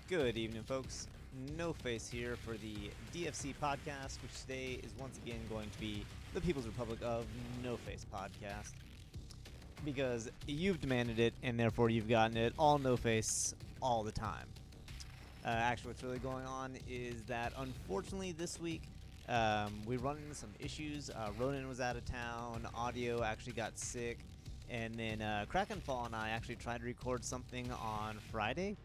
Good evening, folks. No Face here for the DFC podcast, which today is once again going to be the People's Republic of No Face podcast. Because you've demanded it, and therefore you've gotten it all No Face all the time. Actually, what's really going on is that unfortunately this week we run into some issues. Ronan was out of town, audio actually got sick, and then Krakenfall and I actually tried to record something on Friday,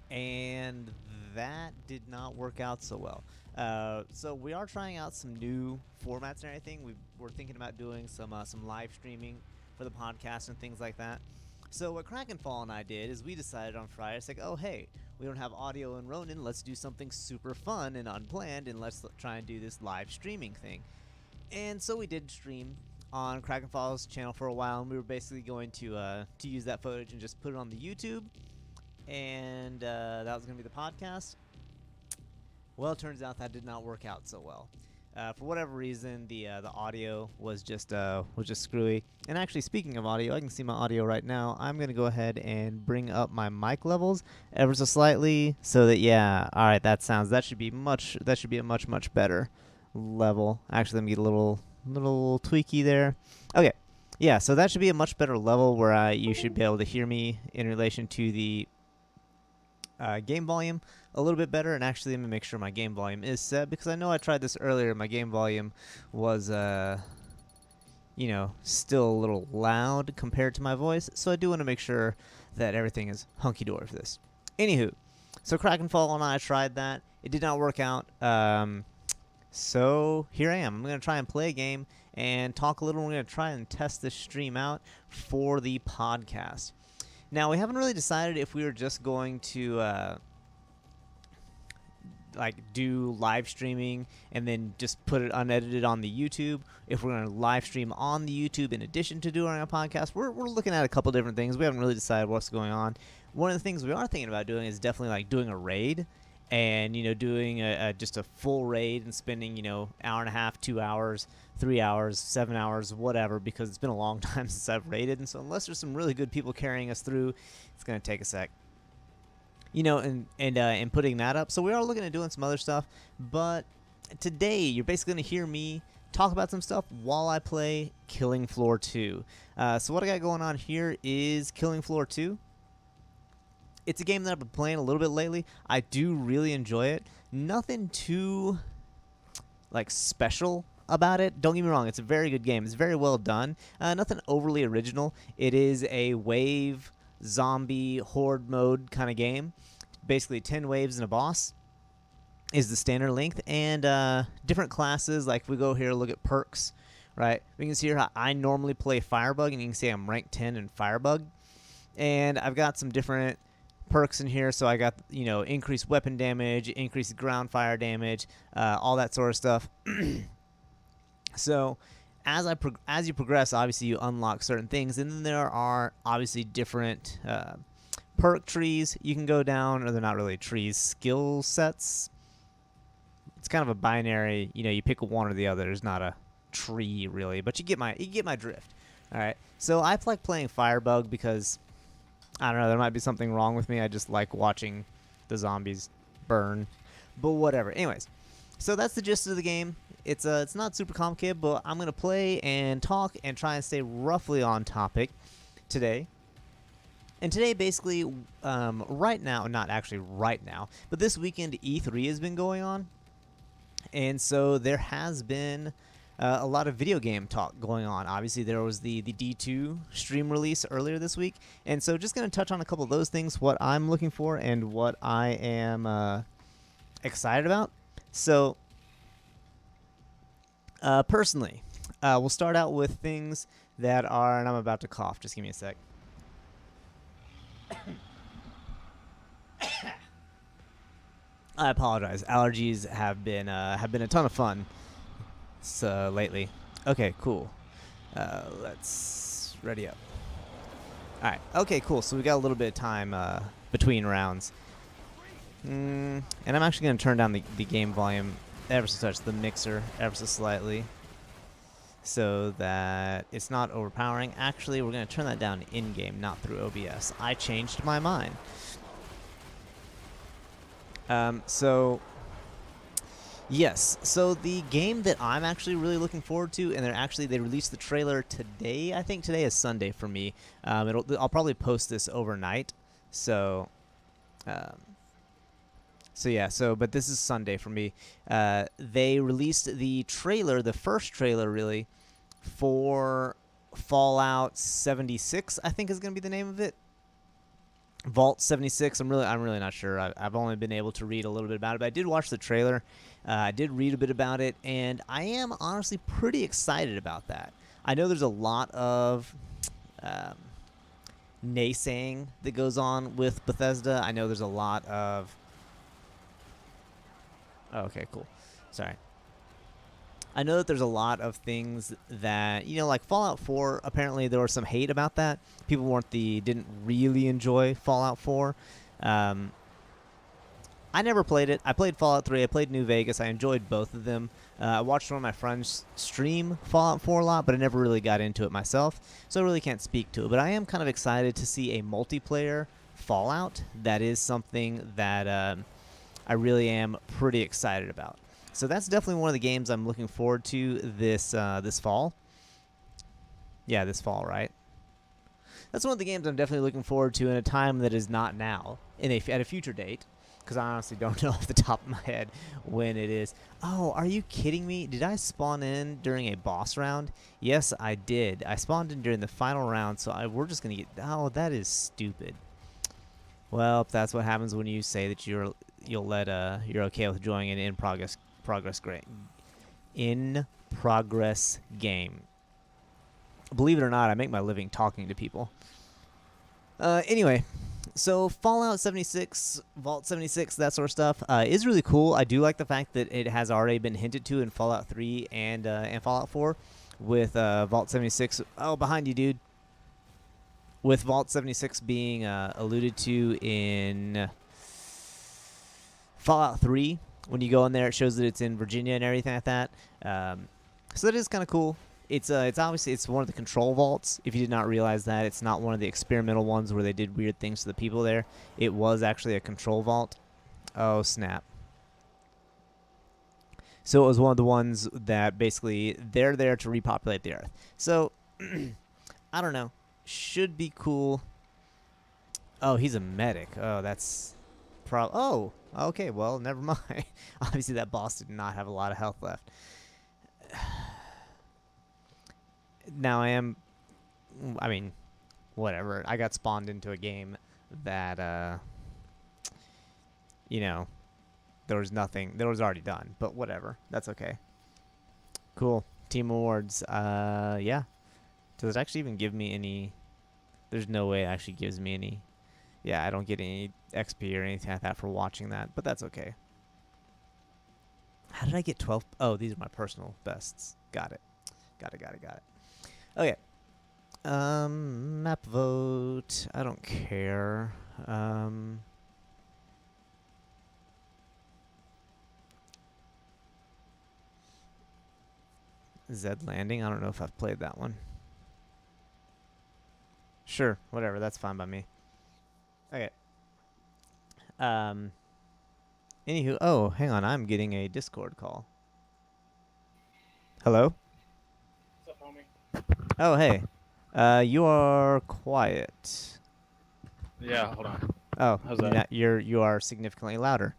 and that did not work out so well. So we are trying out some new formats and everything. We're thinking about doing some live streaming for the podcast and things like that. So what Krakenfall and I did is we decided on Friday, it's like, oh hey, we don't have audio in Ronin, let's do something super fun and unplanned, and let's try and do this live streaming thing. And so we did stream on Krakenfall's channel for a while, and we were basically going to use that footage and just put it on the YouTube, and that was going to be the podcast. Well, it turns out that did not work out so well. For whatever reason, the audio was just screwy. And actually, speaking of audio, I can see my audio right now. I'm gonna go ahead and bring up my mic levels ever so slightly, so that all right, that should be a much better level. Actually, let me get a little tweaky there. Okay, yeah, so that should be a much better level where you should be able to hear me in relation to the game volume a little bit better. And actually, let me make sure my game volume is set, because I know I tried this earlier. My game volume was still a little loud compared to my voice, so I do want to make sure that everything is hunky-dory for this. Anywho, so Krakenfall and I tried that. It did not work out. So here I am. I'm going to try and play a game and talk a little. We're going to try and test this stream out for the podcast. Now, we haven't really decided if we were just going to do live streaming and then just put it unedited on the YouTube. If we're going to live stream on the YouTube in addition to doing a podcast, we're looking at a couple different things. We haven't really decided what's going on. One of the things we are thinking about doing is definitely doing a raid, and doing just a full raid and spending hour and a half, 2 hours, 3 hours, 7 hours, whatever, because it's been a long time since I've raided, and so unless there's some really good people carrying us through, it's going to take a sec. And putting that up. So we are looking at doing some other stuff, but today you're basically going to hear me talk about some stuff while I play Killing Floor 2. So what I got going on here is Killing Floor 2. It's a game that I've been playing a little bit lately. I do really enjoy it. Nothing too special about it. Don't get me wrong, it's a very good game. It's very well done. Nothing overly original. It is a wave zombie horde mode kind of game. Basically 10 waves and a boss is the standard length, and different classes. Like, we go here, look at perks, right? We can see here how I normally play Firebug, and you can see I'm rank 10 in Firebug, and I've got some different perks in here. So I got increased weapon damage, increased ground fire damage, all that sort of stuff. So as you progress, obviously you unlock certain things, and then there are obviously different perk trees you can go down, or they're not really trees, skill sets. It's kind of a binary, you pick one or the other. There's not a tree really, but you get my drift. All right, so I like playing Firebug because I don't know, there might be something wrong with me. I just like watching the zombies burn, but whatever. Anyways, so that's the gist of the game. It's not super complicated, but I'm gonna play and talk and try and stay roughly on topic today. And today, basically, right now, not actually right now, but this weekend E3 has been going on, and so there has been a lot of video game talk going on. Obviously, there was the D2 stream release earlier this week, and so just gonna touch on a couple of those things, what I'm looking for and what I am excited about. So. Personally, we'll start out with things that are, and I'm about to cough, just give me a sec. I apologize. Allergies have been a ton of fun lately. Okay, cool. Let's ready up. All right. Okay, cool. So we got a little bit of time between rounds, and I'm actually going to turn down the game volume ever so touch, the mixer ever so slightly, so that it's not overpowering. Actually, we're going to turn that down in-game, not through OBS. I changed my mind. So yes, so the game that I'm actually really looking forward to, and they released the trailer today. I think today is Sunday for me. I'll probably post this overnight. So, um, but this is Sunday for me. They released the trailer, the first trailer really, for Fallout 76. I think is going to be the name of it. Vault 76. I'm really not sure. I've only been able to read a little bit about it, but I did watch the trailer. I did read a bit about it, and I am honestly pretty excited about that. I know there's a lot of naysaying that goes on with Bethesda. I know there's a lot of... Oh, okay, cool. Sorry. I know that there's a lot of things that, like Fallout 4, apparently there was some hate about that. People didn't really enjoy Fallout 4. I never played it. I played Fallout 3. I played New Vegas. I enjoyed both of them. I watched one of my friends stream Fallout 4 a lot, but I never really got into it myself, so I really can't speak to it. But I am kind of excited to see a multiplayer Fallout. That is something that I really am pretty excited about. So that's definitely one of the games I'm looking forward to this fall. Yeah, this fall, right? That's one of the games I'm definitely looking forward to in a time that is not now, at a future date, because I honestly don't know off the top of my head when it is. Oh, are you kidding me? Did I spawn in during a boss round? Yes, I did. I spawned in during the final round, so we're just going to get... Oh, that is stupid. Well, that's what happens when you say that you're okay with joining an in-progress game. Believe it or not, I make my living talking to people. Anyway, so Fallout 76, Vault 76, that sort of stuff is really cool. I do like the fact that it has already been hinted to in Fallout 3 and Fallout 4 with Vault 76. Oh, behind you, dude. With Vault 76 being alluded to in Fallout 3. When you go in there, it shows that it's in Virginia and everything like that. So that is kind of cool. It's obviously one of the control vaults. If you did not realize that, it's not one of the experimental ones where they did weird things to the people there. It was actually a control vault. Oh, snap. So it was one of the ones that basically they're there to repopulate the Earth. So, I don't know. Should be cool. Oh, he's a medic. Oh, that's... Oh, okay, well, never mind. Obviously, that boss did not have a lot of health left. Now, whatever. I got spawned into a game that, there was nothing. There was already done, but whatever. That's okay. Cool. Team awards. Yeah. Does it actually even give me any... There's no way it actually gives me any... Yeah, I don't get any XP or anything like that for watching that, but that's okay. How did I get 12? Oh, these are my personal bests. Got it. Okay. Map vote. I don't care. Zed Landing. I don't know if I've played that one. Sure, whatever. That's fine by me. Okay. Anywho, oh, hang on. I'm getting a Discord call. Hello? What's up, homie? Oh, hey. You are quiet. Yeah, hold on. Oh, how's that? You are significantly louder.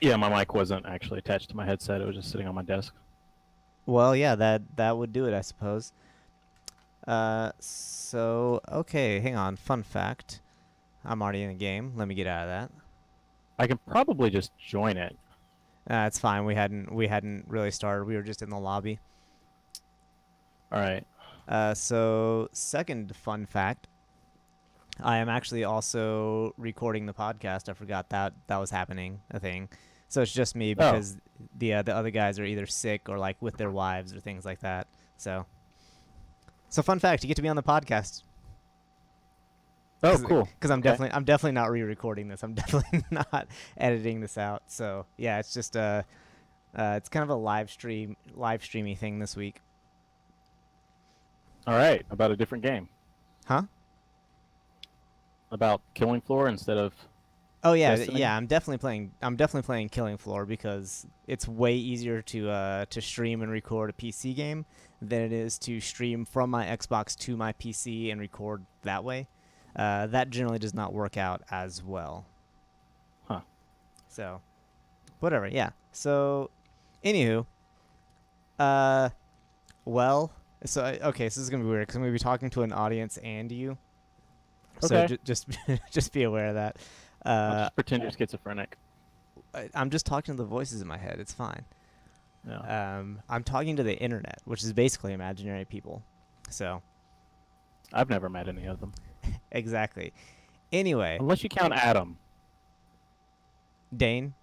Yeah, my mic wasn't actually attached to my headset. It was just sitting on my desk. Well, yeah, that would do it, I suppose. So, okay, hang on. Fun fact. I'm already in the game. Let me get out of that. I can probably just join it. It's fine. We hadn't really started. We were just in the lobby. All right. So, second fun fact. I am actually also recording the podcast. I forgot that was happening, a thing. So it's just me because the other guys are either sick or like with their wives or things like that. So fun fact, you get to be on the podcast. Oh, cool. Because I'm definitely not re-recording this. I'm definitely not editing this out. So yeah, it's just it's kind of a live streamy thing this week. All right, about a different game. Huh? About Killing Floor instead of Oh yeah, Destiny? yeah. I'm definitely playing Killing Floor because it's way easier to stream and record a PC game than it is to stream from my Xbox to my PC and record that way. That generally does not work out as well. Huh. So, whatever. Yeah. So, anywho, uh, well, okay. So this is gonna be weird because I'm gonna be talking to an audience and you. So Okay. just just be aware of that. I'll just pretend you're schizophrenic. I'm just talking to the voices in my head. It's fine. Yeah. I'm talking to the internet, which is basically imaginary people. So I've never met any of them. exactly. Anyway, Unless you count Adam. Dane.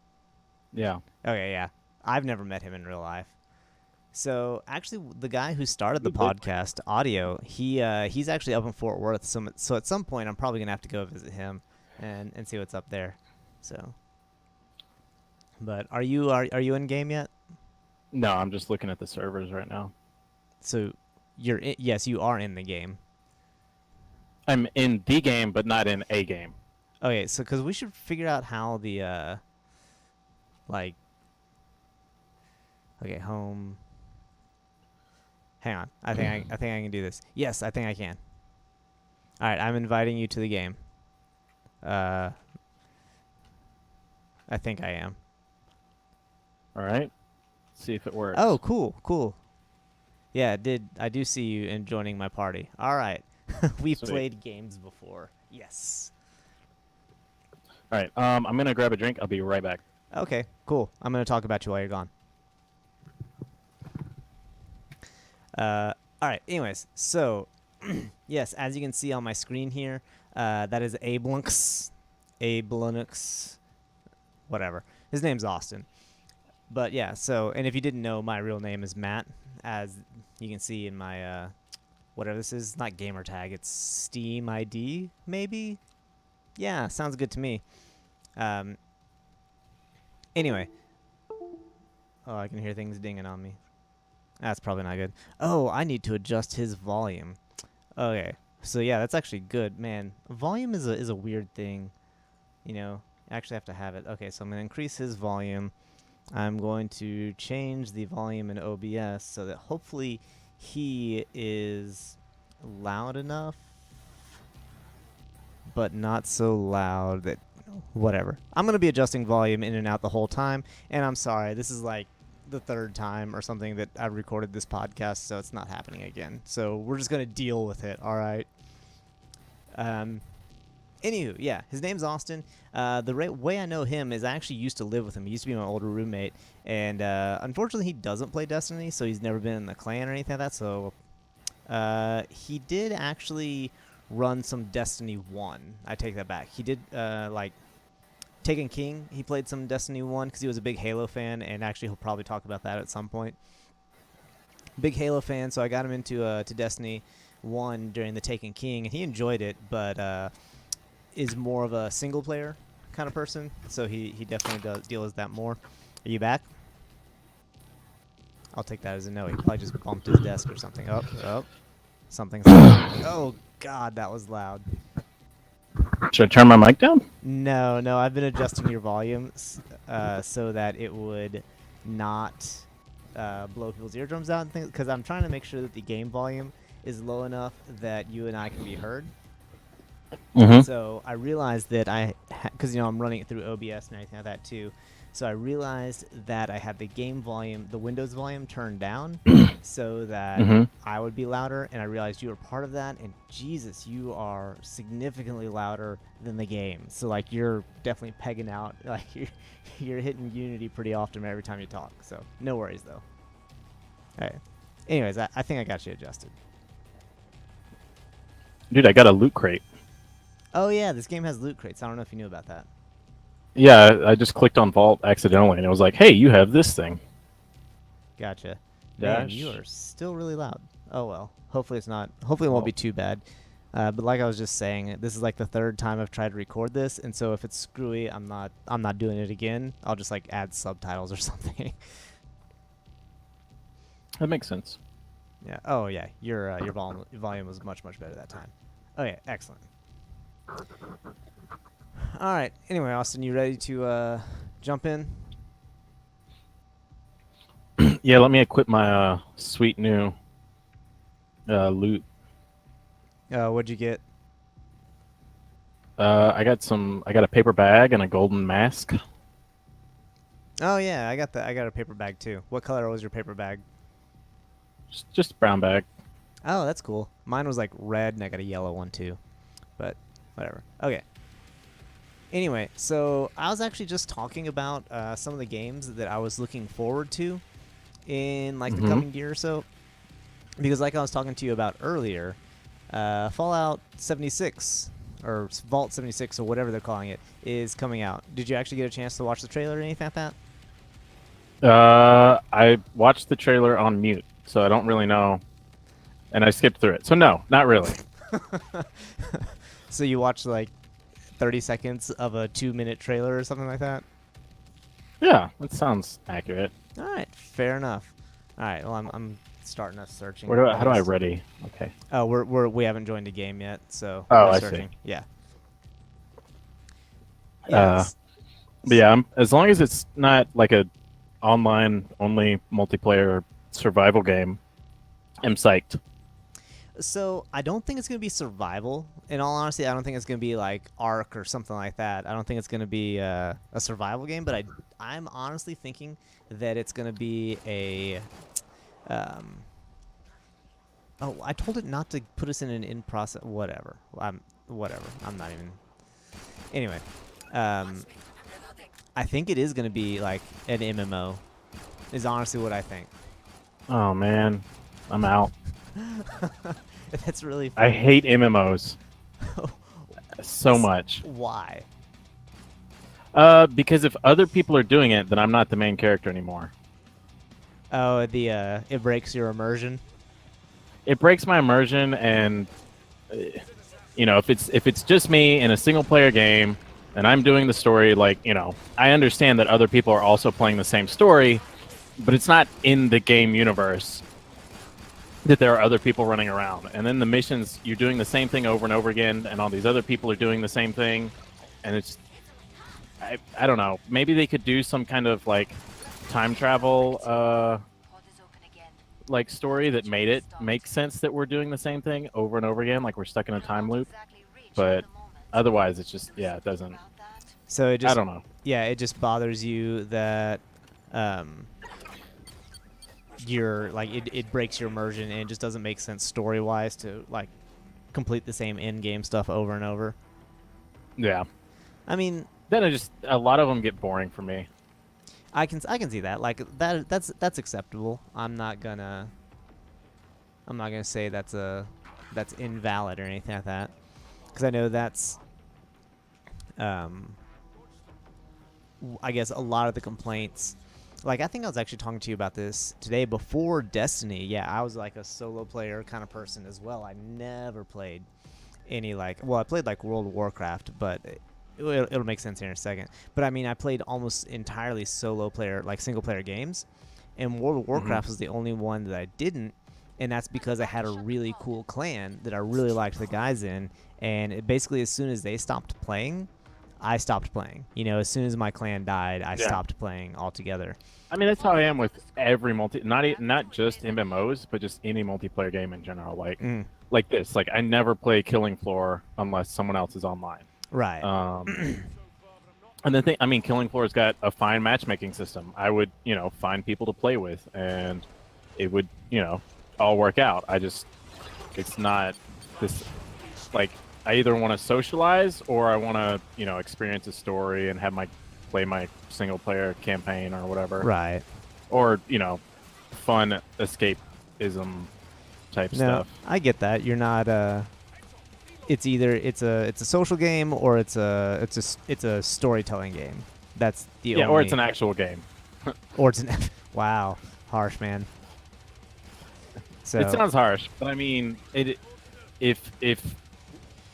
Yeah. Okay, yeah. I've never met him in real life. So actually, the guy who started the You did. podcast, Audio, he's actually up in Fort Worth. So at some point, I'm probably gonna have to go visit him and see what's up there. So, but are you in game yet? No, I'm just looking at the servers right now. So yes, you are in the game. I'm in the game, but not in a game. Okay, so because we should figure out how the like. Okay, home. Hang on, I think I can do this. Yes, I think I can. All right, I'm inviting you to the game. I think I am. All right. See if it works. Oh, cool. Yeah, I do see you in joining my party. All right, we've Sweet. played games before. Yes. All right. I'm gonna grab a drink. I'll be right back. Okay, cool. I'm gonna talk about you while you're gone. All right. Anyways, so yes, as you can see on my screen here, that is ablnx, whatever. His name's Austin. But yeah, so and if you didn't know, my real name is Matt, as you can see in my whatever this is, not gamer tag, it's Steam ID maybe. Yeah, sounds good to me. Anyway. Oh, I can hear things dinging on me. That's probably not good. Oh, I need to adjust his volume. Okay. So yeah, that's actually good. Man, volume is a weird thing. You know, I actually have to have it. Okay, so I'm going to increase his volume. I'm going to change the volume in OBS so that hopefully he is loud enough, but not so loud that whatever. I'm going to be adjusting volume in and out the whole time, and I'm sorry. This is like the third time or something that I've recorded this podcast, so it's not happening again. So we're just going to deal with it, all right? Anywho, yeah, his name's Austin. The way I know him is I actually used to live with him. He used to be my older roommate, and unfortunately he doesn't play Destiny, so he's never been in the clan or anything like that, so he did actually run some Destiny 1. I take that back. He did, like, Taken King, he played some Destiny 1 because he was a big Halo fan, and actually he'll probably talk about that at some point. Big Halo fan, so I got him into to Destiny 1 during the Taken King, and he enjoyed it, but is more of a single-player kind of person, so he definitely deals that more. Are you back? I'll take that as a no. He probably just bumped his desk or something. Oh. Something's oh, God, that was loud. Should I turn my mic down? No, I've been adjusting your volume so that it would not blow people's eardrums out and things, because I'm trying to make sure that the game volume is low enough that you and I can be heard. Mm-hmm. So I realized that because I'm running it through OBS and everything like that too. So I realized that I had the game volume, the Windows volume turned down so that I would be louder, and I realized you were part of that, and Jesus, you are significantly louder than the game. So like you're definitely pegging out, like you're hitting Unity pretty often every time you talk. So no worries though. All right. Anyways, I think I got you adjusted. Dude, I got a loot crate. Oh yeah, this game has loot crates. I don't know if you knew about that. Yeah, I just clicked on Vault accidentally, and it was like, hey, you have this thing. Gotcha. Man, Dash. you are still really loud. Oh well. Hopefully it's not. Hopefully it won't be too bad. But like I was just saying, this is like the third time I've tried to record this, and so if it's screwy, I'm not doing it again. I'll just like add subtitles or something. That makes sense. Yeah. Oh yeah. Your volume was much better that time. Okay. Excellent. All right. Anyway, Austin, you ready to jump in? Yeah, let me equip my sweet new loot. What'd you get? I got a paper bag and a golden mask. Oh yeah, I got the. I got a paper bag too. What color was your paper bag? Just a brown bag. Oh, that's cool. Mine was like red, and I got a yellow one too. But whatever. Okay. Anyway, so I was actually just talking about some of the games that I was looking forward to in like the coming year or so, because like I was talking to you about earlier, Fallout 76 or Vault 76 or whatever they're calling it is coming out. Did you actually get a chance to watch the trailer or anything like that? I watched the trailer on mute, so I don't really know, and I skipped through it. So no, not really. So you watched like 30 seconds of a 2-minute trailer or something like that? Yeah, that sounds accurate. All right, fair enough. All right, well I'm starting us searching. How do I ready? Okay. Oh, we haven't joined a game yet, so Oh, we're I searching. see. Yeah. But yeah, as long as it's not like a online only multiplayer survival game, I'm psyched. So I don't think it's gonna be survival. In all honesty, I don't think it's gonna be like Ark or something like that. I don't think it's gonna be a survival game. But I'm honestly thinking that it's gonna be a. Oh, I told it not to put us in an in process. Whatever. Whatever. I'm not even. Anyway, I think it is gonna be like an MMO. Is honestly what I think. Oh man, I'm out. That's really funny. I hate MMOs so much. Why? Because if other people are doing it, then I'm not the main character anymore. Oh, it breaks your immersion. It breaks my immersion, and if it's just me in a single player game and I'm doing the story, like I understand that other people are also playing the same story, but it's not in the game universe that there are other people running around. And then the missions, you're doing the same thing over and over again, and all these other people are doing the same thing, and it's I don't know. Maybe they could do some kind of like time travel like story that made it make sense that we're doing the same thing over and over again, like we're stuck in a time loop. But otherwise, it's just it doesn't. So it just I don't know. Yeah, it just bothers you that you're like it breaks your immersion and it just doesn't make sense story wise to like complete the same end game stuff over and over. Yeah. I mean, then a lot of them get boring for me. I can see that. Like that's acceptable. I'm not gonna say that's invalid or anything like that, because I know that's I guess a lot of the complaints. Like, I think I was actually talking to you about this today before Destiny. Yeah, I was like a solo player kind of person as well. I never played any I played like World of Warcraft, but it'll make sense here in a second. But I mean, I played almost entirely solo player, like single player games, and World of Warcraft was the only one that I didn't, and that's because I had a really cool clan that I really liked the guys in, and basically as soon as they stopped playing, I stopped playing. As soon as my clan died, I stopped playing altogether. I mean, that's how I am with every not just MMOs, but just any multiplayer game in general. Like this. Like, I never play Killing Floor unless someone else is online. Right. And the Killing Floor's got a fine matchmaking system. I would, find people to play with, and it would, all work out. It's not this, like, I either want to socialize or I want to, experience a story and play my single player campaign or whatever. Right. Or, fun escapism type stuff. I get that. You're not it's either it's a social game or it's a storytelling game. That's the only. Or it's an actual game. Or it's an wow, harsh, man. So it sounds harsh, but I mean, if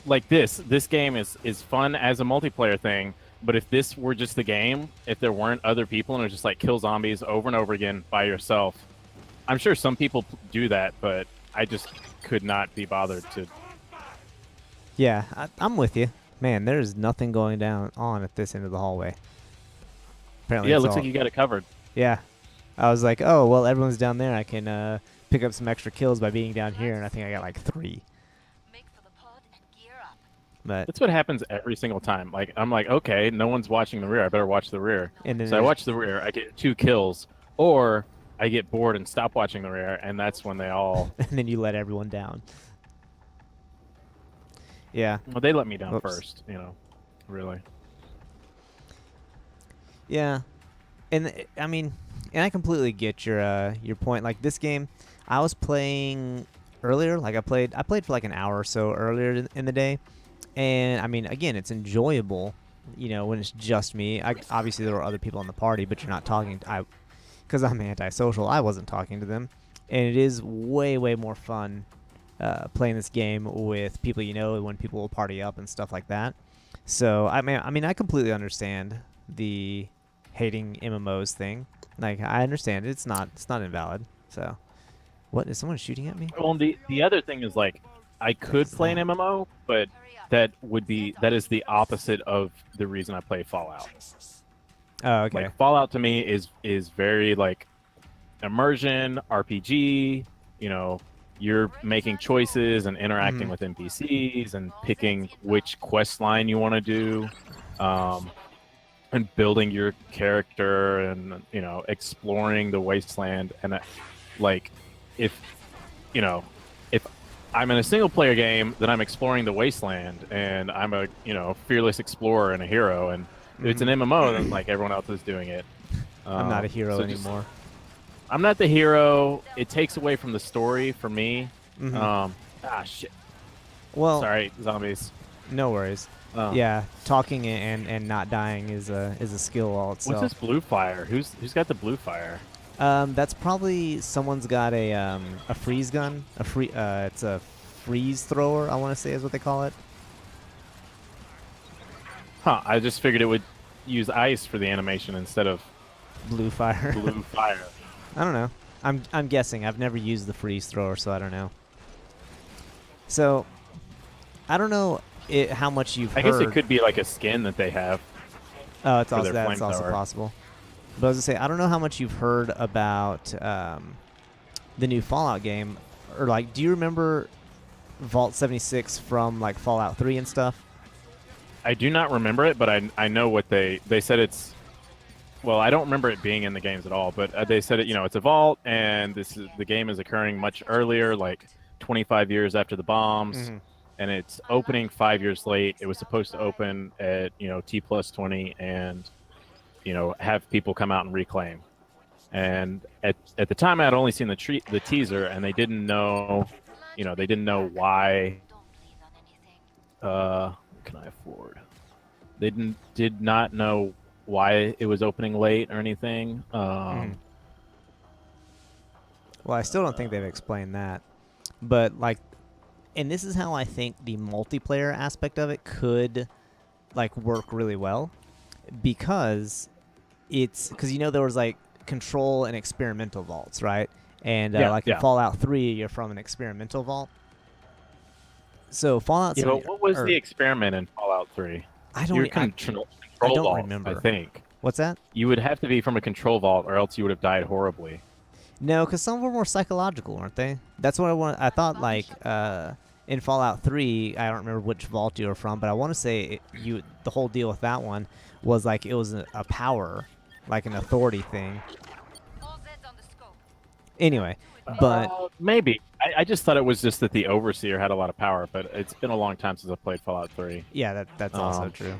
like this game is fun as a multiplayer thing, but if this were just the game, if there weren't other people and it was just like kill zombies over and over again by yourself, I'm sure some people do that, but I just could not be bothered to. Yeah, I'm with you. Man, there's nothing going down on at this end of the hallway. Apparently, Yeah, it it's looks all, like you got it covered. yeah. I was like, oh well, everyone's down there. I can pick up some extra kills by being down here, and I think I got like 3. But That's what happens every single time. Like I'm like, okay, no one's watching the rear. I better watch the rear. and then So I watch the rear. I get 2 kills, or I get bored and stop watching the rear, and that's when they all. and then you let everyone down. Yeah. Well, they let me down Whoops. first. Really. Yeah, and I mean, and I completely get your point. Like this game, I was playing earlier. Like I played for like an hour or so earlier in the day, and I mean, again, it's enjoyable. When it's just me. Obviously there were other people in the party, but you're not talking. Because I'm antisocial, I wasn't talking to them, and it is way more fun playing this game with people when people will party up and stuff like that. So I mean, I completely understand the hating MMOs thing. Like I understand it. It's not invalid. So what is someone shooting at me? Well, the other thing is like I could play an MMO, but that is the opposite of the reason I play Fallout. Oh, okay. Like Fallout to me is very like immersion, RPG, you're making choices and interacting with NPCs and picking which quest line you want to do. And building your character and exploring the wasteland. And like if I'm in a single player game, then I'm exploring the wasteland and I'm a fearless explorer and a hero, and if it's an MMO, then like everyone else is doing it. I'm not a hero anymore. I'm not the hero. It takes away from the story for me. Shit. Well, sorry, zombies. No worries. Yeah, talking and not dying is a skill all itself. What's this blue fire? Who's got the blue fire? That's probably someone's got a freeze gun. It's a freeze thrower, I want to say is what they call it. Huh, I just figured it would use ice for the animation instead of blue fire. Blue fire. I don't know. I'm guessing. I've never used the freeze thrower, so I don't know. So I don't know how much you've heard. I guess it could be like a skin that they have. Oh, that's also possible. But I was gonna say, I don't know how much you've heard about the new Fallout game, or like, do you remember Vault 76 from like Fallout 3 and stuff? I do not remember it, but I know what they said. It's well, I don't remember it being in the games at all, but they said it. It's a vault, and the game is occurring much earlier, like 25 years after the bombs. And it's opening 5 years late. It was supposed to open at T+20 and have people come out and reclaim. And at the time, I had only seen the teaser, and they didn't know, they didn't know why. What can I afford? They did not know why it was opening late or anything. Well, I still don't think they've explained that, but like. And this is how I think the multiplayer aspect of it could, like, work really well, because there was like control and experimental vaults, right? And in Fallout 3, you're from an experimental vault. So Fallout. Yeah, but what was the experiment in Fallout 3? I don't. Control I don't vault, remember. I think. What's that? You would have to be from a control vault, or else you would have died horribly. No, because some were more psychological, weren't they? That's what I thought. Like. In Fallout 3, I don't remember which vault you were from, but I want to say the whole deal with that one was like it was a power, like an authority thing. Anyway, but maybe I just thought it was just that the Overseer had a lot of power, but it's been a long time since I played Fallout 3. Yeah, that's also true.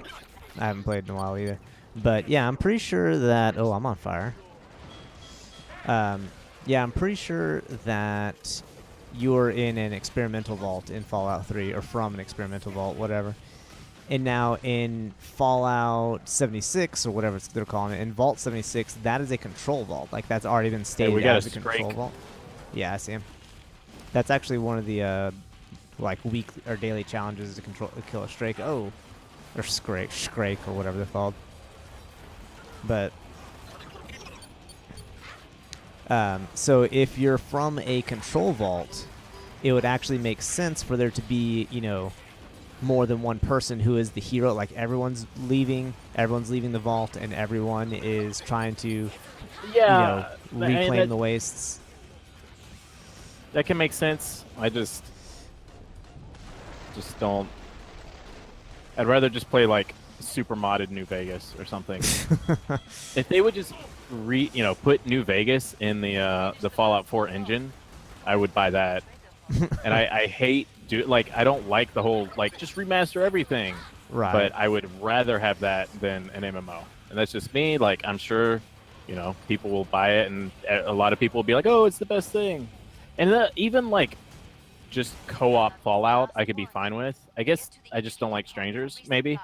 I haven't played in a while either, but yeah, I'm pretty sure that. Oh, I'm on fire. Yeah, I'm pretty sure that. You're in an experimental vault in Fallout 3, or from an experimental vault, whatever. And now in Fallout 76, or whatever they're calling it, in Vault 76, that is a control vault. Like, that's already been stated as a control vault. Yeah, I see him. That's actually one of the, like, weekly or daily challenges to kill a Strake. Oh, or Scrake, or whatever they're called. But... so if you're from a control vault, it would actually make sense for there to be, more than one person who is the hero. Like everyone's leaving the vault, and everyone is trying to, reclaim the wastes. That can make sense. I just don't. I'd rather just play like super modded New Vegas or something. If they would just put New Vegas in the Fallout 4 engine, I would buy that. And I hate I don't like the whole just remaster everything. Right. But I would rather have that than an MMO. And that's just me. Like I'm sure, people will buy it, and a lot of people will be like, "Oh, it's the best thing." And even just co-op Fallout, I could be fine with. I guess I just don't like strangers, maybe.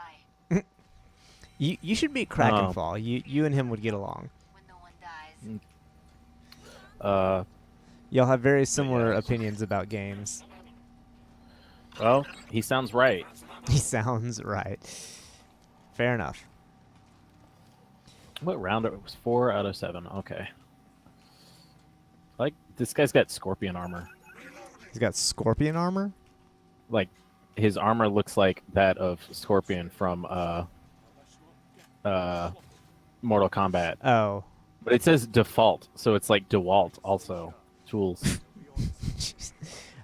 You should meet Krakenfall. You and him would get along. Y'all have very similar opinions about games. Well, he sounds right. He sounds right. Fair enough. What round? It was 4 out of 7. Okay. This guy's got scorpion armor. He's got scorpion armor? His armor looks like that of Scorpion from Mortal Kombat. Oh. But it says default, so it's like DeWalt also. Tools.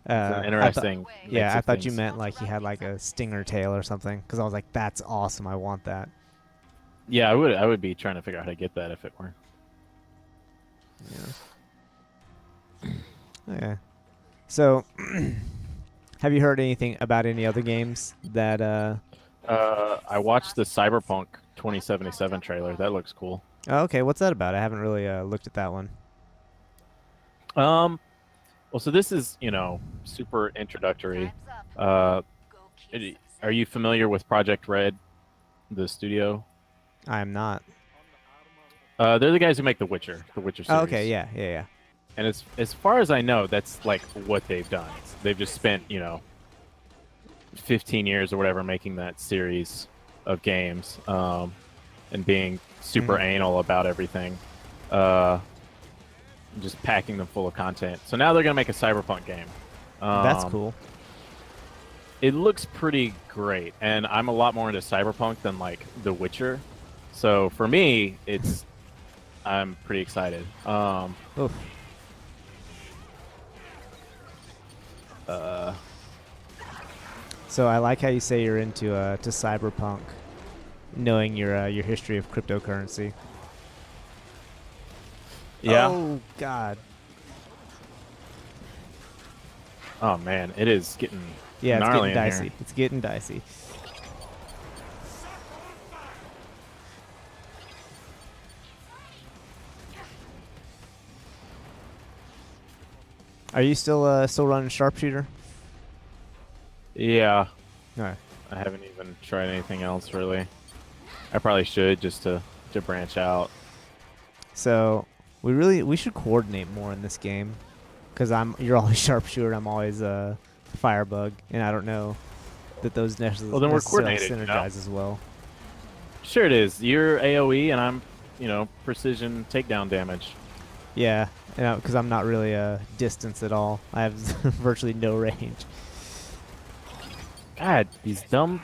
Interesting. I thought you meant he had a stinger tail or something, because I was like, that's awesome, I want that. Yeah, I would be trying to figure out how to get that if it were. Yeah. Okay. So, have you heard anything about any other games that I watched the Cyberpunk 2077 trailer. That looks cool. Oh, okay, what's that about? I haven't really looked at that one. Well, so this is, super introductory. Are you familiar with Project Red, the studio? I am not. They're the guys who make The Witcher series. Oh, okay, yeah. And as far as I know, that's what they've done. They've just spent, 15 years or whatever making that series of games, and being super anal about everything, just packing them full of content. So now they're gonna make a Cyberpunk game. That's cool. It looks pretty great, and I'm a lot more into Cyberpunk than The Witcher. So for me, I'm pretty excited. Oof. So I like how you say you're into to Cyberpunk, knowing your history of cryptocurrency. Yeah. Oh God. Oh man, it is getting it's gnarly getting dicey. in here. It's getting dicey. Are you still running sharpshooter? Yeah. All right. I haven't even tried anything else really. I probably should just to branch out. So we should coordinate more in this game, because you're always sharpshooter, I'm always firebug, and I don't know that those necessarily Well, then we're coordinated, synergize as well. Sure it is. You're AOE and I'm, precision takedown damage. Yeah, because I'm not really distance at all. I have virtually no range. God, these dumb.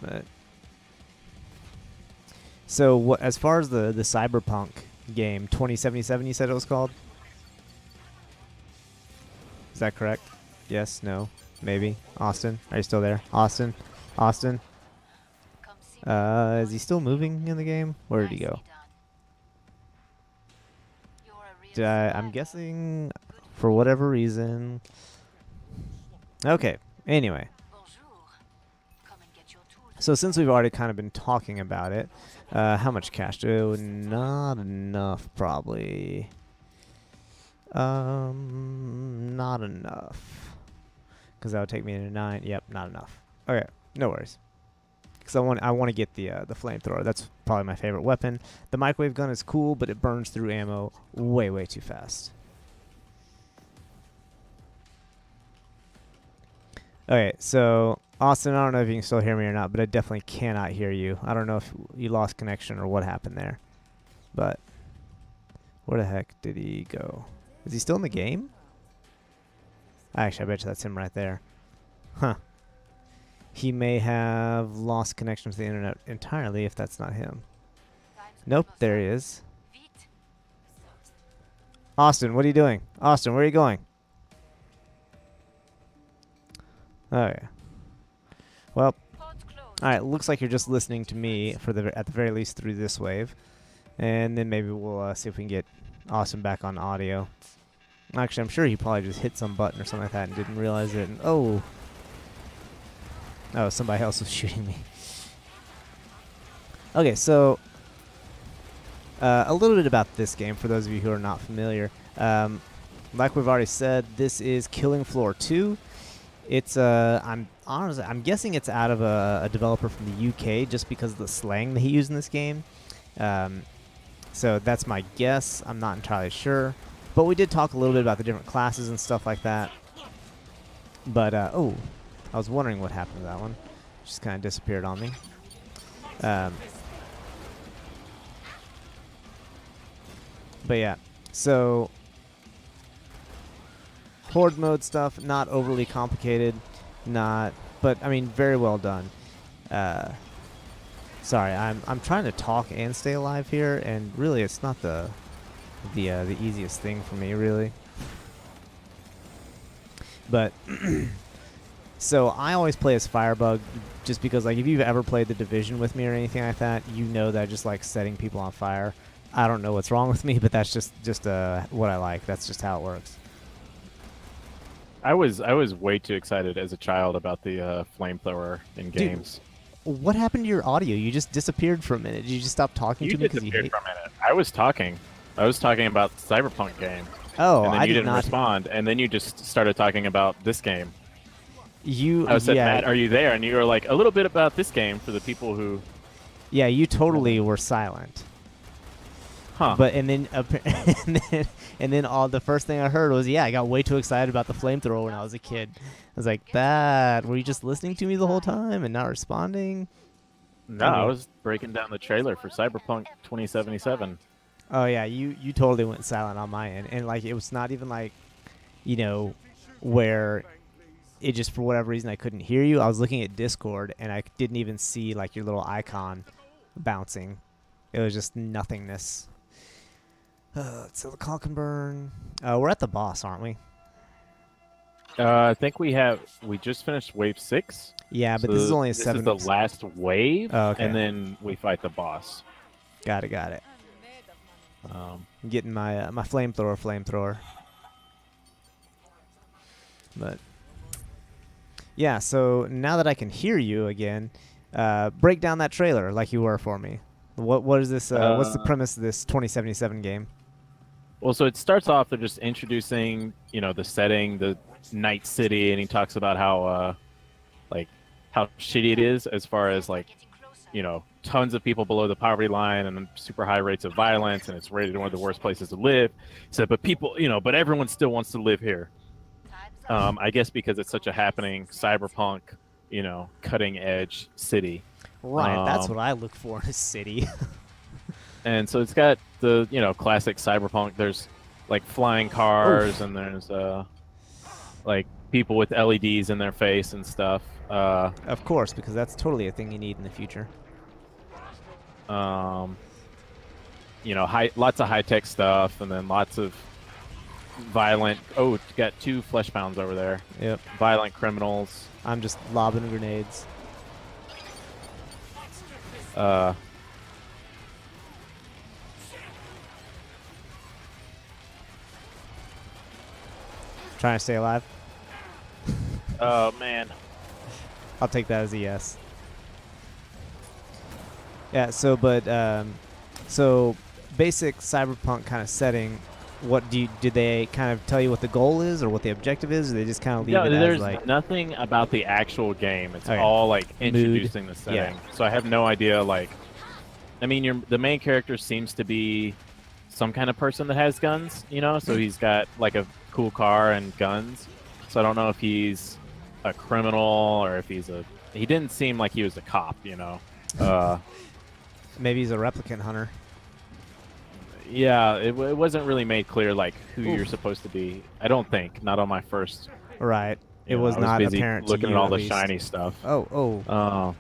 But so as far as the Cyberpunk game 2077, you said it was called? Is that correct? Yes, no, maybe. Austin, are you still there? Austin? Is he still moving in the game? Where did he go? I'm guessing for whatever reason. Okay, anyway. So since we've already kind of been talking about it, how much cash do? Not enough, probably. Not enough. Because that would take me into 9. Yep, not enough. Okay, no worries. Because I want to get the flamethrower. That's probably my favorite weapon. The microwave gun is cool, but it burns through ammo way too fast. Okay, so Austin, I don't know if you can still hear me or not, but I definitely cannot hear you. I don't know if you lost connection or what happened there. But where the heck did he go? Is he still in the game? Actually, I bet you that's him right there. Huh. He may have lost connection to the internet entirely if that's not him. Nope, there he is. Austin, what are you doing? Austin, where are you going? Okay. Well, alright, looks like you're just listening to me for at the very least through this wave. And then maybe we'll see if we can get Austin back on audio. Actually, I'm sure he probably just hit some button or something like that and didn't realize it. And, oh, somebody else was shooting me. Okay, so a little bit about this game for those of you who are not familiar. Like we've already said, this is Killing Floor 2. It's I'm guessing it's out of a developer from the UK just because of the slang that he used in this game. So that's my guess. I'm not entirely sure, but we did talk a little bit about the different classes and stuff like that. But oh, I was wondering what happened to that one. Just kind of disappeared on me. But yeah, so horde mode stuff, not overly complicated, but I mean very well done. Sorry, I'm trying to talk and stay alive here, and really it's not the easiest thing for me, really. But so I always play as Firebug, just because like if you've ever played the Division with me or anything like that, you know that I just like setting people on fire. I don't know what's wrong with me, but that's just what I like. That's just how it works. I was way too excited as a child about the flamethrower in games. Dude, what happened to your audio? You just disappeared for a minute. Did you just stop talking to me because you hate? For a minute. I was talking about the Cyberpunk game. Oh, and then I you did didn't not respond, and then you just started talking about this game. I said, Matt, are you there? And you were like, a little bit about this game for the people who. Yeah, you totally were silent. Huh. But and then all the first thing I heard was, yeah, I got way too excited about the flamethrower when I was a kid. I was like, that. Were you just listening to me the whole time and not responding? No, I was breaking down the trailer for Cyberpunk 2077. Oh yeah, you totally went silent on my end, and like it was not even like, where it just for whatever reason I couldn't hear you. I was looking at Discord and I didn't even see like your little icon bouncing. It was just nothingness. So the call can burn. We're at the boss, aren't we? I think we just finished wave 6. Yeah, but this is only a 7. This is the last wave, okay. And then we fight the boss. Got it. I'm getting my my flamethrower. But yeah, so now that I can hear you again, break down that trailer like you were for me. What is this? What's the premise of this 2077 game? Well, so it starts off, they're just introducing, the setting, the night city, and he talks about how, how shitty it is as far as, tons of people below the poverty line and super high rates of violence, and it's rated one of the worst places to live. He said, but people, but everyone still wants to live here. I guess because it's such a happening cyberpunk, cutting edge city. Right, that's what I look for in a city. And so it's got the, classic cyberpunk. There's like flying cars, and there's like people with LEDs in their face and stuff. Of course, because that's totally a thing you need in the future. Lots of high-tech stuff, and then lots of violent. Oh, it's got 2 flesh pounds over there. Yep. Violent criminals. I'm just lobbing grenades. Trying to stay alive. Oh man. I'll take that as a yes. Yeah. So basic cyberpunk kind of setting. What did they kind of tell you what the goal is or what the objective is? Or they just kind of leave it there's as like nothing about the actual game. It's okay. all like introducing the setting. Yeah. So I have no idea. The main character seems to be some kind of person that has guns. So he's got like a cool car and guns. So I don't know if he's a criminal or if he didn't seem like he was a cop. Maybe he's a replicant hunter. Yeah, it wasn't really made clear like who you're supposed to be. I don't think. Not on my first. Right. It was I was not busy apparent to looking you, at all at the least. shiny stuff. Oh.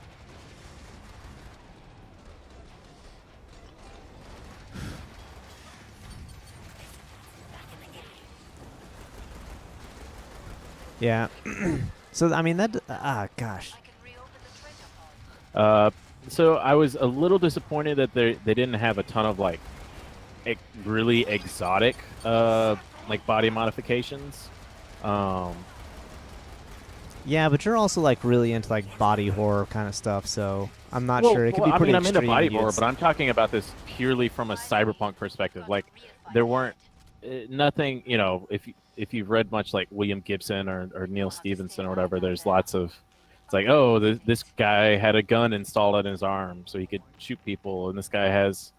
Yeah. So I mean gosh. So I was a little disappointed that they didn't have a ton of like really exotic like body modifications. Yeah, but you're also like really into like body horror kind of stuff, so I'm not Well, sure. It could well, be I pretty mean, I'm into extreme. body and you horror, would but I'm talking about this purely from a cyberpunk perspective. Like, there weren't nothing. If you've read much like William Gibson or Neil Stevenson or whatever, there's lots of. It's like, oh, this guy had a gun installed in his arm so he could shoot people, and this guy has,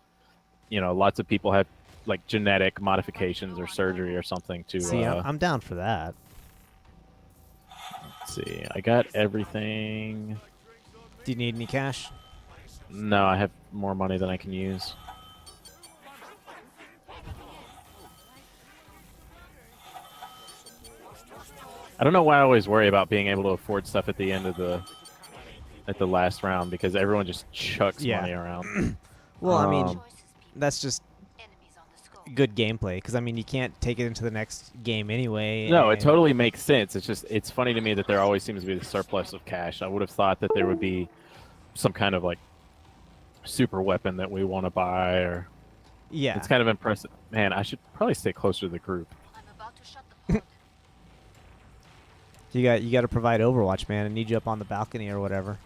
lots of people have like genetic modifications or surgery or something to. see, I'm down for that. Let's see, I got everything. Do you need any cash? No, I have more money than I can use. I don't know why I always worry about being able to afford stuff at the end of the last round, because everyone just chucks money around. Well, I mean, that's just good gameplay, because I mean, you can't take it into the next game anyway. No, it totally makes sense. It's funny to me that there always seems to be the surplus of cash. I would have thought that there would be some kind of like super weapon that we want to buy, or it's kind of impressive. Man, I should probably stay closer to the group. You got to provide Overwatch, man. I need you up on the balcony or whatever.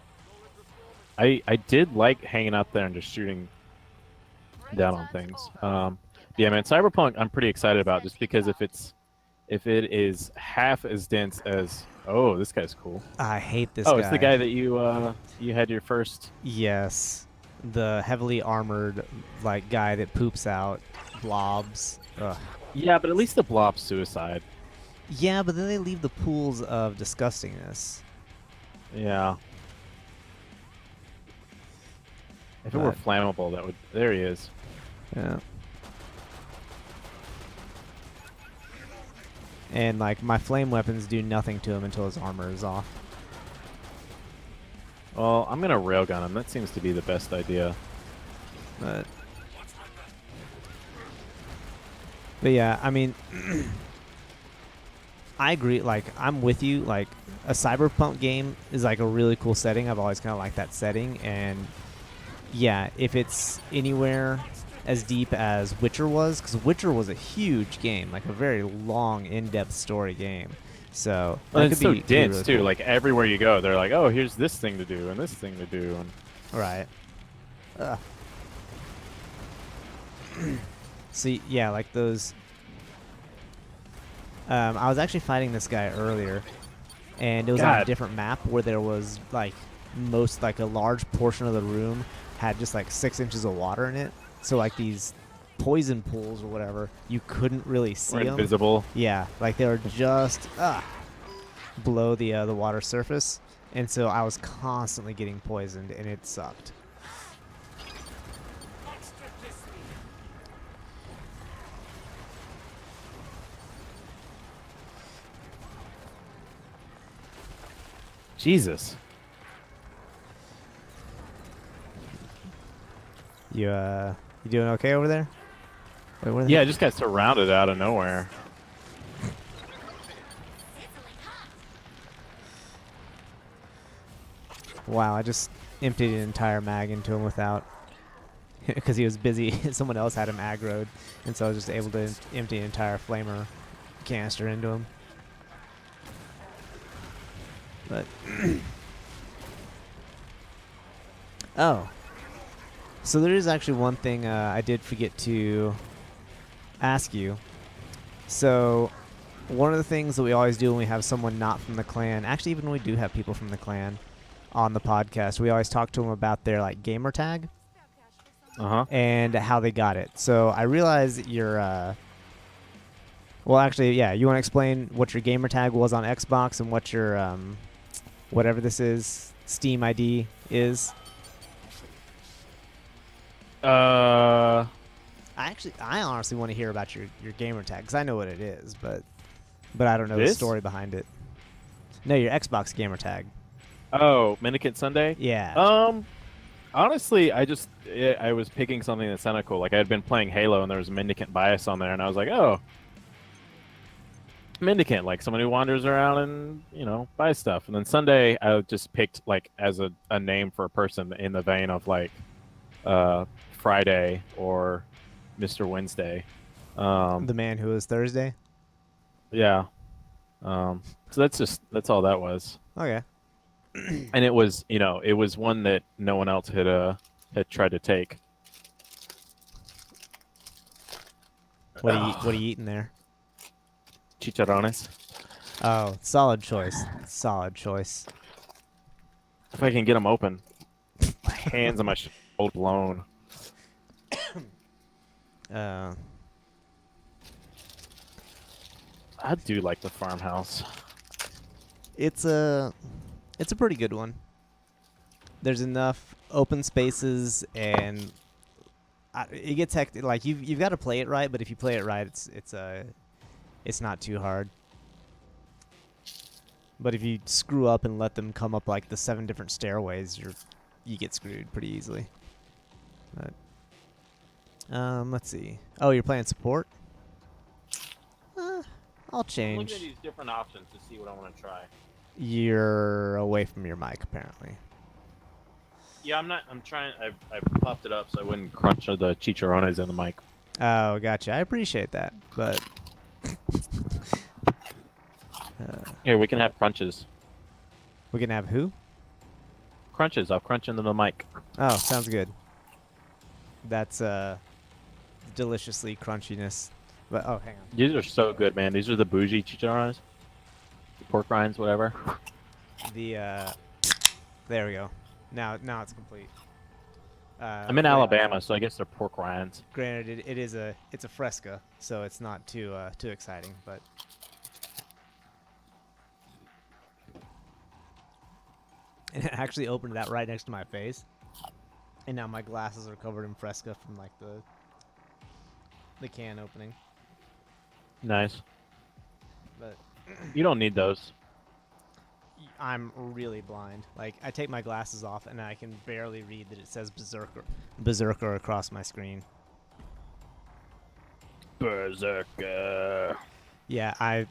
I did like hanging out there and just shooting down on things. Yeah, man, Cyberpunk I'm pretty excited about, just because if it is half as dense as this guy's cool. I hate this guy. Oh, it's the guy that you had your first. Yes, the heavily armored like guy that poops out blobs. Ugh. Yeah, but at least the blob's suicide. Yeah, but then they leave the pools of disgustingness. Yeah. If it were flammable, that would. There he is. Yeah. And like my flame weapons do nothing to him until his armor is off. Well, I'm gonna railgun him. That seems to be the best idea. But yeah, I mean, I agree. Like, I'm with you. Like, a cyberpunk game is like a really cool setting. I've always kind of liked that setting. And yeah, if it's anywhere as deep as Witcher was, because Witcher was a huge game, like a very long, in-depth story game. So well, it's so dense really too. cool. Like everywhere you go, they're like, "Oh, here's this thing to do and this thing to do." And right. See, yeah, like those. I was actually fighting this guy earlier, and it was on a different map where there was like a large portion of the room had just like 6 inches of water in it. So like these poison pools or whatever, you couldn't really see them. Invisible. Yeah, like they were just below the water surface, and so I was constantly getting poisoned, and it sucked. Jesus. You doing okay over there? Wait, yeah, I just got surrounded out of nowhere. Wow, I just emptied an entire mag into him without, because he was busy. Someone else had him aggroed, and so I was just able to empty an entire flamer canister into him. But oh, so there is actually one thing I did forget to ask you. So one of the things that we always do when we have someone not from the clan, actually even when we do have people from the clan on the podcast, we always talk to them about their like gamer tag and how they got it. So I realize you're well, actually, yeah, you want to explain what your gamer tag was on Xbox and what your whatever this is, Steam ID is? I honestly want to hear about your gamer tag, because I know what it is, but I don't know the story behind it. No, your Xbox gamer tag. Oh, Mendicant Sunday. Yeah. Honestly, I was picking something that sounded cool. Like I had been playing Halo, and there was a Mendicant bias on there, and I was like, oh, Mendicant, like someone who wanders around and buys stuff. And then Sunday, I just picked like as a name for a person in the vein of like Friday or Mr. Wednesday. The man who is Thursday. Yeah. So that's all that was. Okay. And it was it was one that no one else had tried to take. What are you eating there? Chicharrones. Oh, solid choice. Solid choice. If I can get them open, my hands on my shoulder blown. I do like the farmhouse. It's a pretty good one. There's enough open spaces, and it gets hectic. Like you've got to play it right, but if you play it right, it's not too hard. But if you screw up and let them come up like the 7 different stairways, you get screwed pretty easily. But let's see. Oh, you're playing support? I'll change. Look at these different options to see what I want to try. You're away from your mic, apparently. Yeah, I'm not. I'm trying. I popped it up so I wouldn't crunch the chicharrones in the mic. Oh, gotcha. I appreciate that, but Here, we can have crunches. we can have who? Crunches. I'll crunch into the mic. Oh, sounds good. That's deliciously crunchiness. But oh, hang on. These are so good, man. These are the bougie chicharrones. Pork rinds, whatever. There we go. Now it's complete. I'm in Alabama, so I guess they're pork rinds. Granted, it's a fresca, so it's not too exciting, but and it actually opened that right next to my face, and now my glasses are covered in fresca from like the can opening. Nice. But You don't need those. I'm really blind. Like, I take my glasses off and I can barely read that it says Berserker across my screen. Berserker. Yeah, I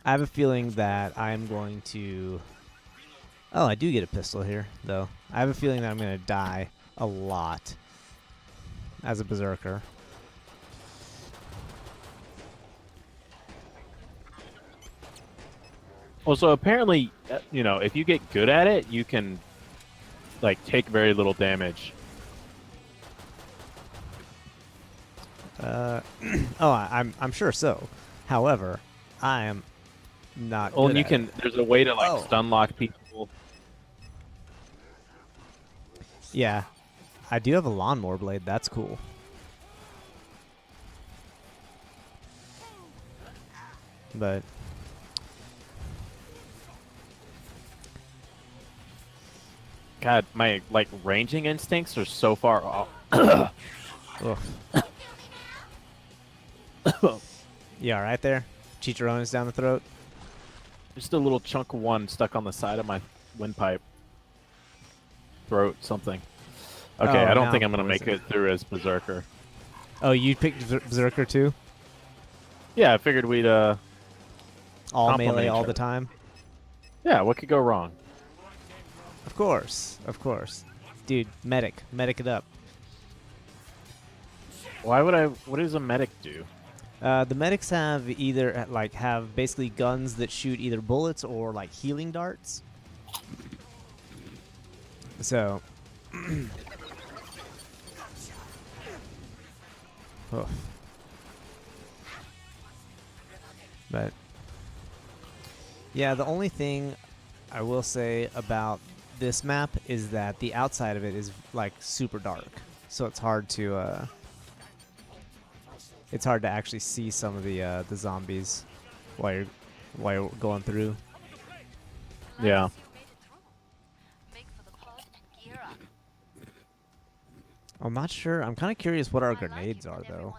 have a feeling that I'm going to... Oh, I do get a pistol here, though. I have a feeling that I'm going to die a lot as a Berserker. Well, so apparently, if you get good at it, you can, like, take very little damage. Oh, I'm sure so. However, I am not. Oh, good and you at can. it. There's a way to like stun lock people. Yeah, I do have a lawnmower blade. That's cool. But God, my like ranging instincts are so far off. yeah, right there. Chicharrones down the throat. Just a little chunk of one stuck on the side of my windpipe. Throat, something. Okay, Oh, I don't now think I'm gonna I'm make it through as Berserker. Oh, you picked Berserker too? Yeah, I figured we'd All complement melee each all other. the time? Yeah, what could go wrong? Of course, of course. Dude, medic it up. Why would I? What does a medic do? The medics have either have basically guns that shoot either bullets or like healing darts. So, oh. But yeah, the only thing I will say about this map is that the outside of it is like super dark, so it's hard to actually see some of the zombies while you're going through. Yeah. I'm not sure. I'm kind of curious what our grenades are, though.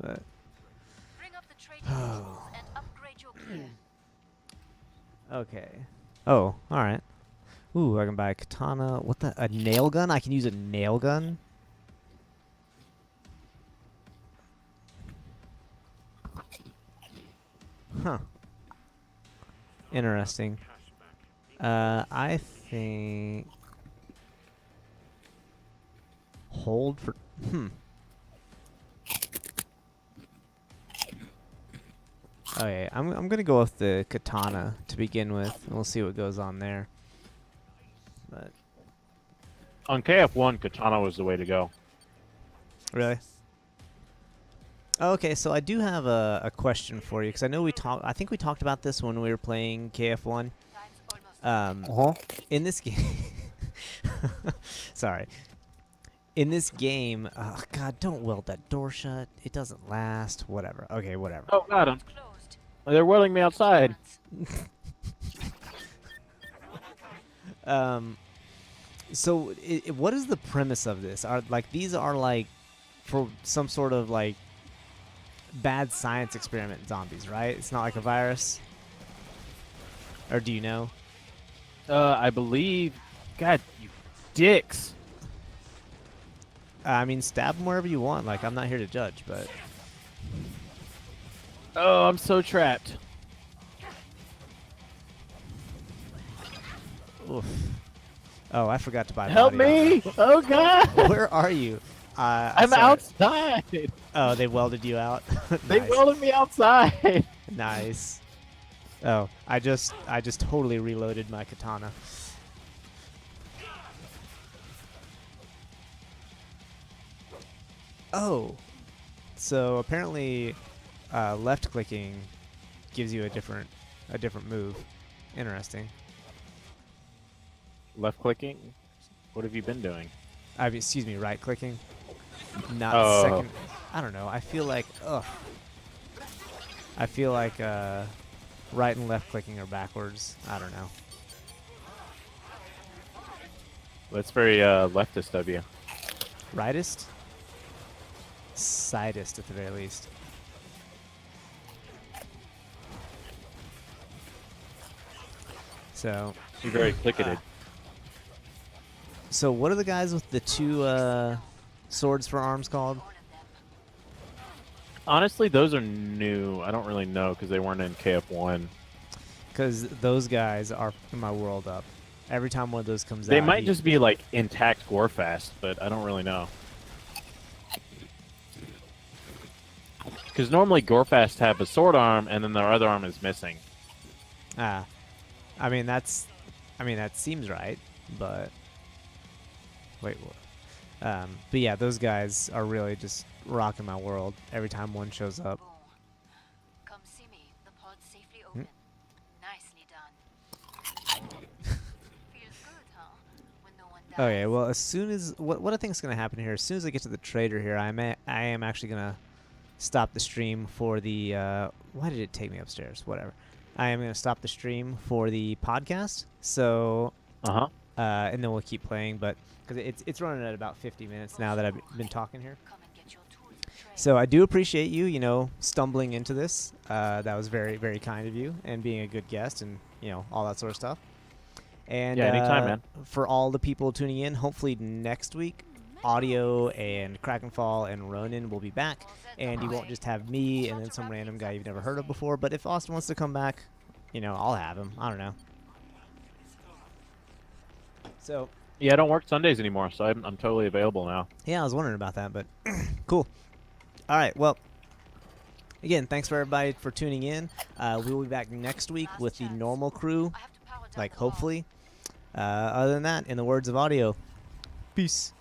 But Oh. and upgrade your gear. Okay. Oh, all right. Ooh, I can buy a katana. What the? A nail gun? I can use a nail gun? Huh. Interesting. I think... Hold for... Okay, I'm gonna go with the katana to begin with, and we'll see what goes on there. But On KF1, katana was the way to go. really, okay. So I do have a question for you because I know I think we talked about this when we were playing KF1. Time's almost In this game, sorry. In this game, oh God, don't weld that door shut. It doesn't last. Whatever. Okay, whatever. Oh, God, closed. they're whirling me outside. So what is the premise of this? Are like these are like for some sort of like bad science experiment zombies, right? It's not like a virus. Or do you know? I believe... God, you dicks. I mean, stab them wherever you want. Like, I'm not here to judge, but Oh, I'm so trapped. oof. Oh, I forgot to buy. Help body me! Oh, God! armor. Where are you? I'm sorry. outside! Oh, they welded you out. They Nice. welded me outside! Nice. Oh, I just totally reloaded my katana. Oh, so apparently, left clicking gives you a different move. Interesting. Left clicking? What have you been doing? I mean, excuse me, right clicking. Not Oh. second. I don't know. I feel like right and left clicking are backwards. I don't know. That's very leftist of you. Rightist? Sidist at the very least. So, You're very clicketed. so what are the guys with the two swords for arms called? Honestly, those are new. I don't really know because they weren't in KF1. Because those guys are fucking my world up. Every time one of those comes out, They might just be like intact Gorefast, but I don't really know. Because normally Gorefast have a sword arm and then their other arm is missing. I mean that seems right, but wait, what? But yeah, those guys are really just rocking my world every time one shows up. Boom. Come see me. The pod's safely open. Nicely done. Feels good, huh? When no one dies. Okay, well, as soon as what I think is going to happen here, as soon as I get to the trader here, I am actually going to stop the stream for the why did it take me upstairs? Whatever. I am going to stop the stream for the podcast. So and then we'll keep playing, but because it's running at about 50 minutes now that I've been talking here. Come and get your tools and trade. So I do appreciate you, stumbling into this. That was very, very kind of you, and being a good guest, and all that sort of stuff. And Yeah, anytime, man. For all the people tuning in, hopefully next week, Audio and Krakenfall and Ronan will be back, and you won't just have me and then some random guy you've never heard of before. But if Austin wants to come back, I'll have him. I don't know. So. Yeah, I don't work Sundays anymore, so I'm totally available now. Yeah, I was wondering about that, but cool. All right, well, again, thanks for everybody for tuning in. We will be back next week with the normal crew, I have to power down like the bar. hopefully. Other than that, in the words of Audio, peace.